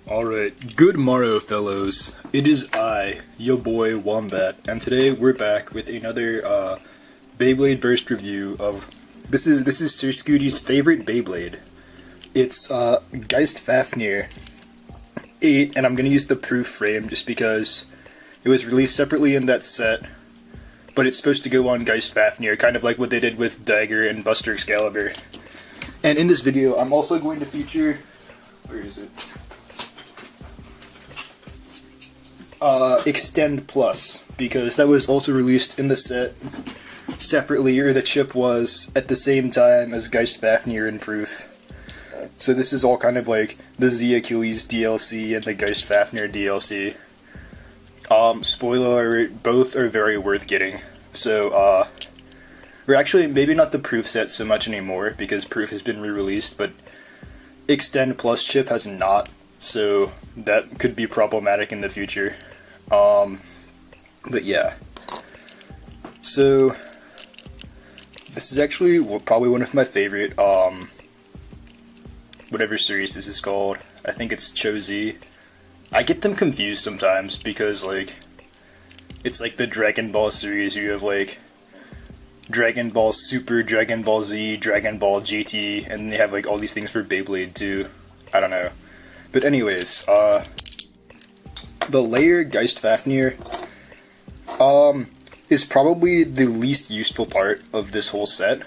Alright, good morrow fellows. It is I, your boy Wombat, and today we're back with another Beyblade Burst review of this is Sir Scooty's favorite Beyblade. It's Geist Fafnir 8, and I'm gonna use the proof frame just because it was released separately in that set, but it's supposed to go on Geist Fafnir, kind of like what they did with Dagger and Buster Excalibur. And in this video, I'm also going to feature, where is it? Xtend Plus, because that was also released in the set separately, or the chip was at the same time as Geist Fafnir and Proof. So this is all kind of like the Z Achilles DLC and the Geist Fafnir DLC. Spoiler alert, both are very worth getting. So, or actually, maybe not the Proof set so much anymore, because Proof has been re-released, but Xtend Plus chip has not, so that could be problematic in the future. But yeah. So, this is actually probably one of my favorite, whatever series this is called. I think it's CHO. I get them confused sometimes because, like, it's like the Dragon Ball series. You have, like, Dragon Ball Super, Dragon Ball Z, Dragon Ball GT, and they have, like, all these things for Beyblade, too. I don't know. But anyways, the layer Geist Fafnir, is probably the least useful part of this whole set.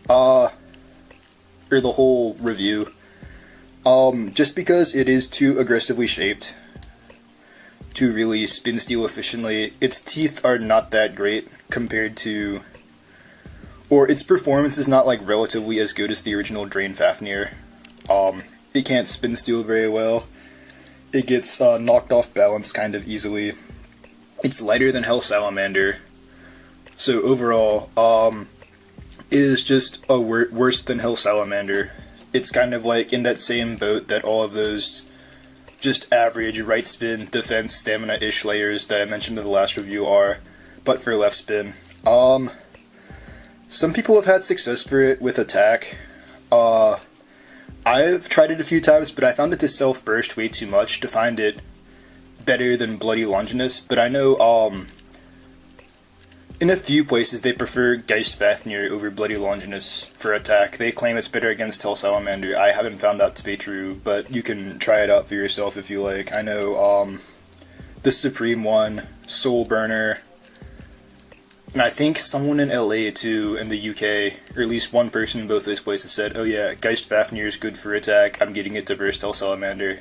Or the whole review. Just because it is too aggressively shaped to really spin steel efficiently. Its teeth are not that great compared to, or its performance is not like relatively as good as the original Drain Fafnir. It can't spin steel very well. It gets knocked off balance kind of easily. It's lighter than Hell Salamander. So overall, it is just worse than Hell Salamander. It's kind of like in that same boat that all of those just average right spin, defense, stamina-ish layers that I mentioned in the last review are, but for left spin. Some people have had success for it with attack. I've tried it a few times, but I found it to self-burst way too much to find it better than Bloody Longinus, but I know, in a few places they prefer Geist Fafnir over Bloody Longinus for attack. They claim it's better against Hell Salamander. I haven't found that to be true, but you can try it out for yourself if you like. I know, the Supreme one, Soul Burner, and I think someone in LA too, in the UK, or at least one person in both those places said, oh yeah, Geist Fafnir is good for attack, I'm getting it to burst Hell Salamander.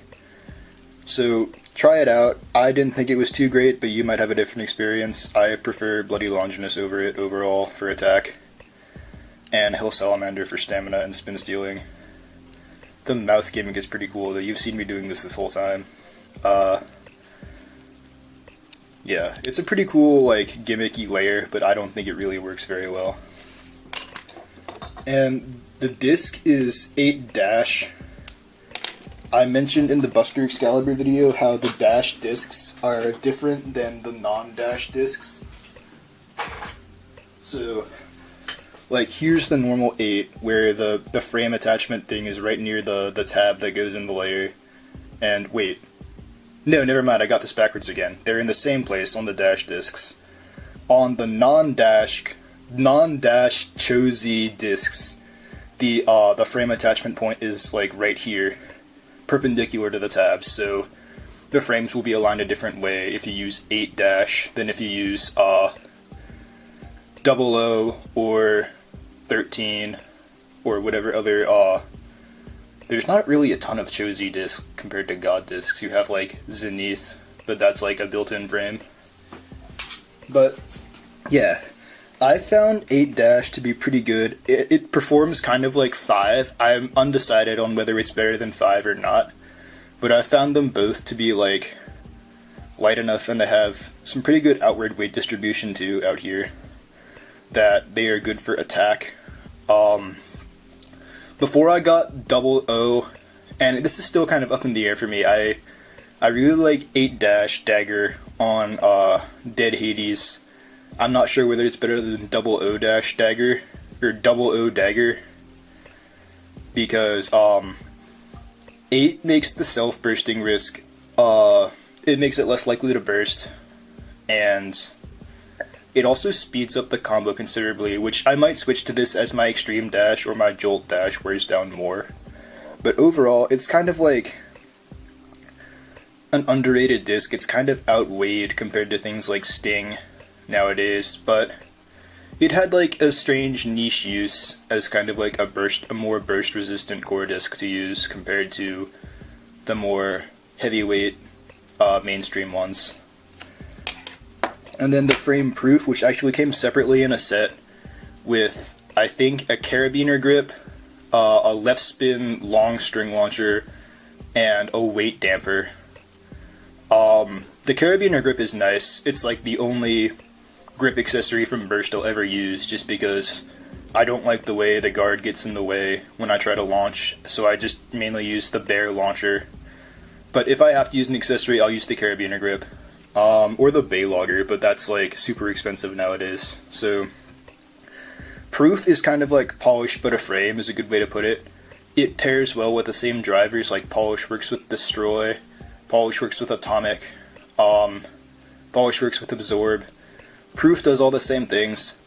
So, try it out. I didn't think it was too great, but you might have a different experience. I prefer Bloody Longinus over it overall for attack, and Hell Salamander for stamina and spin stealing. The mouth gimmick is pretty cool, though. You've seen me doing this whole time. Yeah, it's a pretty cool, like, gimmicky layer, but I don't think it really works very well. And the disc is 8-. I mentioned in the Buster Excalibur video how the dash discs are different than the non-dash discs. So, like, here's the normal 8, where the frame attachment thing is right near the tab that goes in the layer. And, wait. No, never mind, I got this backwards again. They're in the same place on the dash discs. On the non-dash CHO discs, the frame attachment point is, like, right here, perpendicular to the tabs, so the frames will be aligned a different way if you use 8- than if you use 00 or 13 or whatever other. There's not really a ton of CHO discs compared to God discs. You have like Zenith, but that's like a built-in frame. But yeah, I found 8- to be pretty good. It performs kind of like 5. I'm undecided on whether it's better than 5 or not, but I found them both to be like light enough, and they have some pretty good outward weight distribution too out here, that they are good for attack. Before I got 00, and this is still kind of up in the air for me, I really like 8- Dagger on Dead Hades. I'm not sure whether it's better than 00- Dagger, or 00 Dagger, because 8 makes the self-bursting risk, it makes it less likely to burst, and it also speeds up the combo considerably, which I might switch to this as my extreme dash or my jolt dash wears down more. But overall, it's kind of like an underrated disc. It's kind of outweighed compared to things like Sting nowadays, but it had like a strange niche use as kind of like a more burst resistant core disc to use compared to the more heavyweight mainstream ones. And then the frame proof, which actually came separately in a set with, I think, a carabiner grip, a left spin long string launcher, and a weight damper. The carabiner grip is nice. It's like the only grip accessory from Burst I'll ever use, just because I don't like the way the guard gets in the way when I try to launch, so I just mainly use the bare launcher. But if I have to use an accessory, I'll use the carabiner grip. Or the bay logger, but that's like super expensive nowadays. So proof is kind of like polish but a frame is a good way to put it. It pairs well with the same drivers, like polish works with destroy, polish works with atomic, polish works with absorb. Proof does all the same things.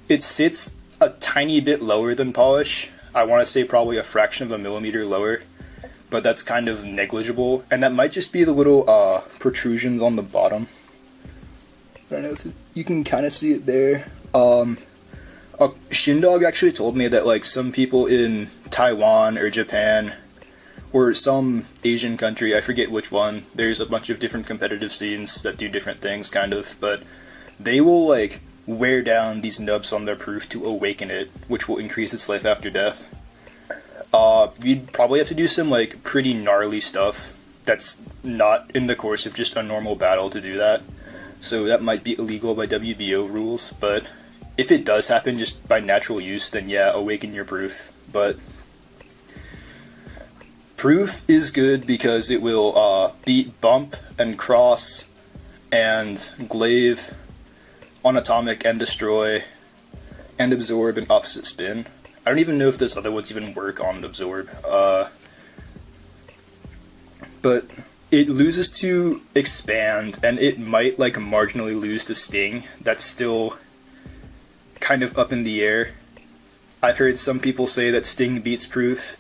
It sits a tiny bit lower than polish. I want to say probably a fraction of a millimeter lower, but that's kind of negligible, and that might just be the little protrusions on the bottom. I don't know if you can kind of see it there. Shindog actually told me that like some people in Taiwan or Japan or some Asian country, I forget which one, there's a bunch of different competitive scenes that do different things kind of, but they will like wear down these nubs on their proof to awaken it, which will increase its life after death. You'd probably have to do some like pretty gnarly stuff that's not in the course of just a normal battle to do that, so that might be illegal by WBO rules, but if it does happen just by natural use, then yeah, awaken your proof. But proof is good because it will beat bump and cross and glaive on atomic and destroy and absorb and opposite spin. I don't even know if those other ones even work on absorb. But it loses to expand, and it might like marginally lose to sting. That's still kind of up in the air. I've heard some people say that sting beats proof,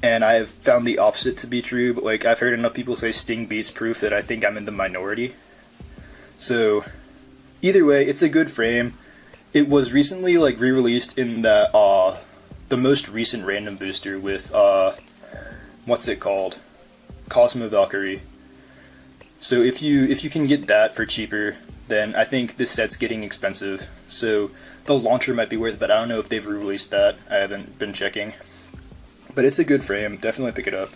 and I have found the opposite to be true, but like I've heard enough people say sting beats proof that I think I'm in the minority. So either way, it's a good frame. It was recently like re-released in the most recent random booster with what's it called? Cosmo Valkyrie. So if you can get that for cheaper, then I think this set's getting expensive. So the launcher might be worth it, but I don't know if they've re-released that. I haven't been checking. But it's a good frame, definitely pick it up.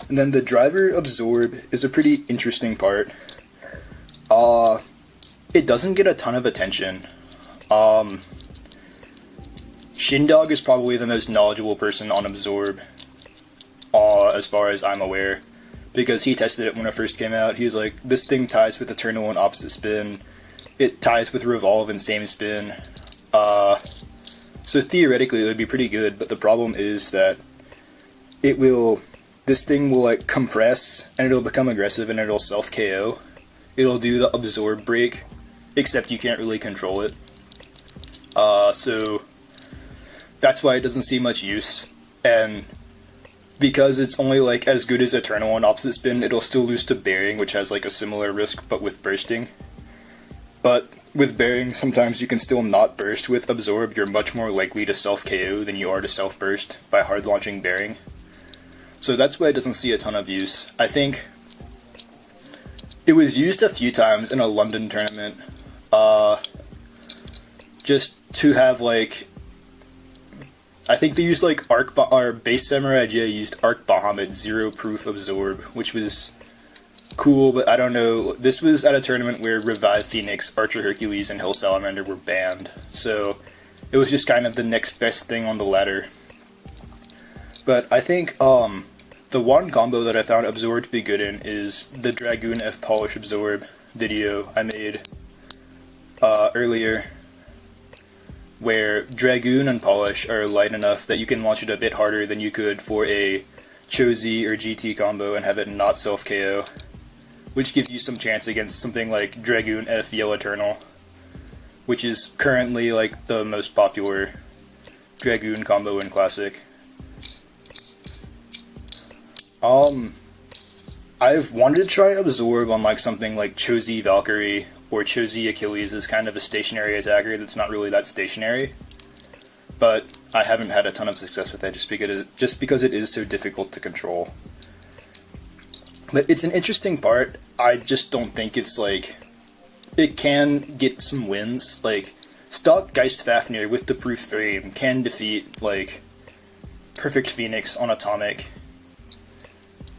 And then the driver absorb is a pretty interesting part. It doesn't get a ton of attention. Shindog is probably the most knowledgeable person on absorb, as far as I'm aware, because he tested it when it first came out. He was like, this thing ties with Eternal and opposite spin, it ties with revolve and same spin, so theoretically it would be pretty good, but the problem is that this thing will like compress, and it'll become aggressive, and it'll self-KO. It'll do the absorb break, except you can't really control it. So that's why it doesn't see much use, and because it's only like as good as Eternal on opposite spin, it'll still lose to bearing, which has like a similar risk but with bursting. But with bearing, sometimes you can still not burst. With absorb, you're much more likely to self-KO than you are to self-burst by hard launching bearing. So that's why it doesn't see a ton of use. I think it was used a few times in a London tournament, just to have like, I think they used like our base Samurai J used Arc Bahamut 0 proof absorb, which was cool, but I don't know. This was at a tournament where Revive Phoenix, Archer Hercules, and Hill Salamander were banned, so it was just kind of the next best thing on the ladder. But I think the one combo that I found absorb to be good in is the Dragoon F Polish absorb video I made earlier, where Dragoon and Polish are light enough that you can launch it a bit harder than you could for a CHO or GT combo and have it not self KO, which gives you some chance against something like Dragoon F Yellow Eternal, which is currently like the most popular Dragoon combo in Classic. I've wanted to try Absorb on like something like CHO Valkyrie or CHO Achilles as kind of a stationary attacker that's not really that stationary, but I haven't had a ton of success with that just because it is so difficult to control. But it's an interesting part. I just don't think it's like it can get some wins. Like stock Geist Fafnir with the proof frame can defeat like Perfect Phoenix on Atomic.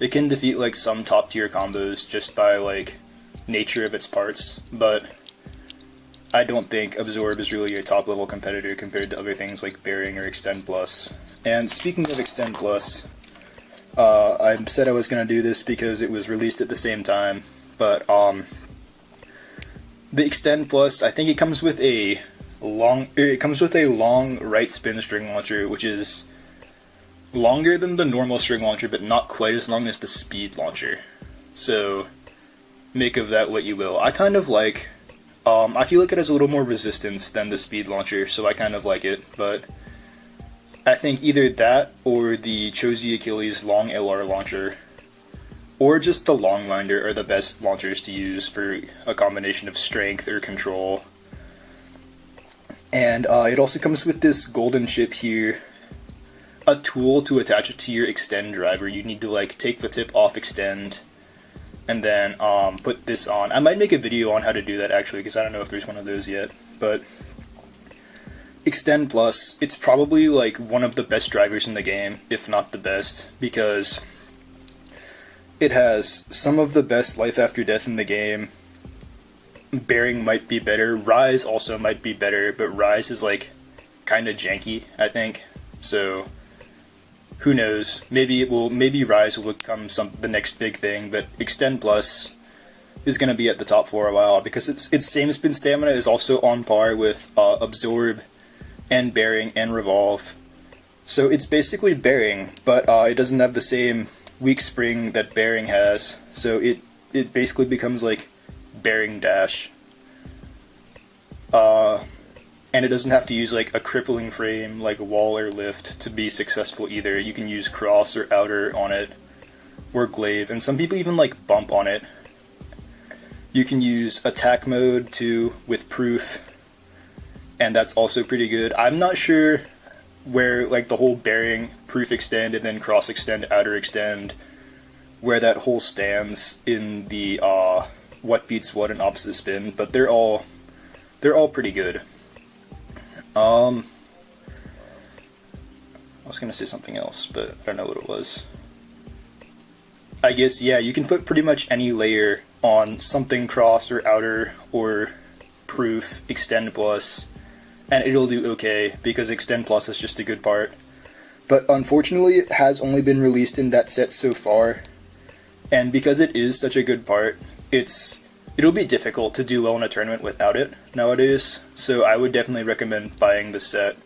It can defeat like some top tier combos just by like nature of its parts, but I don't think Absorb is really a top level competitor compared to other things like Bearing or Xtend Plus. And speaking of Xtend Plus, I said I was going to do this because it was released at the same time, but the Xtend Plus, I think it comes with a long right spin string launcher, which is longer than the normal string launcher, but not quite as long as the speed launcher. So make of that what you will. I kind of like, I feel like it has a little more resistance than the speed launcher, so I kind of like it, but I think either that or the CHO Achilles long LR launcher or just the Longminder are the best launchers to use for a combination of strength or control. And it also comes with this golden chip here, a tool to attach it to your Xtend driver. You need to like take the tip off Xtend and then put this on. I might make a video on how to do that actually, because I don't know if there's one of those yet. But Xtend Plus, it's probably like one of the best drivers in the game, if not the best, because it has some of the best life after death in the game. Bearing might be better, Rise also might be better, but Rise is like kind of janky, I think. So who knows? Maybe Rise will become the next big thing, but Xtend Plus is going to be at the top for a while because its same spin stamina is also on par with Absorb and Bearing and Revolve. So it's basically Bearing, but it doesn't have the same weak spring that Bearing has. So it basically becomes like Bearing Dash. And it doesn't have to use like a crippling frame like Wall or Lift to be successful either. You can use Cross or Outer on it, or Glaive, and some people even like Bump on it. You can use Attack Mode too with Proof, and that's also pretty good. I'm not sure where like the whole Bearing, Proof Extend, and then Cross Extend, Outer Extend, where that whole stands in the what beats what and opposite spin, but they're all pretty good. I was gonna say something else, but I don't know what it was. I guess, yeah, you can put pretty much any layer on something Cross or Outer or Proof, Xtend Plus, and it'll do okay, because Xtend Plus is just a good part. But unfortunately, it has only been released in that set so far, and because it is such a good part, it'll be difficult to do well in a tournament without it nowadays, so I would definitely recommend buying the set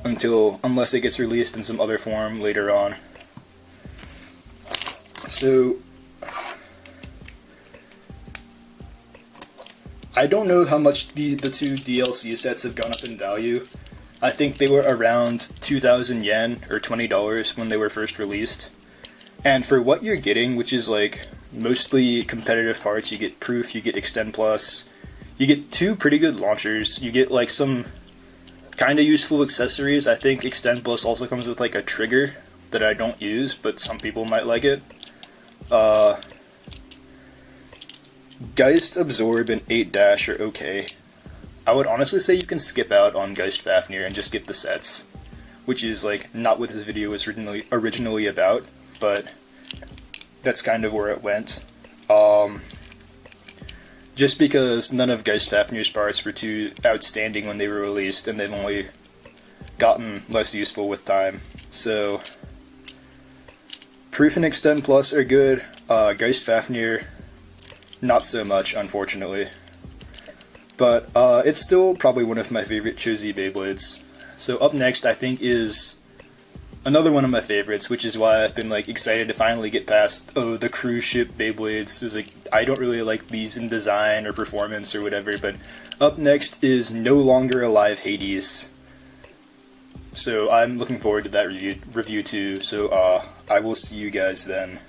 unless it gets released in some other form later on. So I don't know how much the two DLC sets have gone up in value. I think they were around 2,000 yen or $20 when they were first released. And for what you're getting, which is like mostly competitive parts, you get Proof, you get Xtend Plus, you get two pretty good launchers, you get like some kind of useful accessories. I think Xtend Plus also comes with like a trigger that I don't use, but some people might like it. Geist, Absorb, and 8' are okay. I would honestly say you can skip out on Geist Fafnir and just get the sets, which is like not what this video was originally about, but that's kind of where it went. Just because none of Geist Fafnir's parts were too outstanding when they were released, and they've only gotten less useful with time. So Proof and Xtend Plus are good. Geist Fafnir, not so much, unfortunately. But it's still probably one of my favorite CHO Beyblades. So up next, I think, is another one of my favorites, which is why I've been like excited to finally get past the cruise ship Beyblades. It was like, I don't really like these in design or performance or whatever, but up next is No Longer Alive Hades. So I'm looking forward to that review too, so I will see you guys then.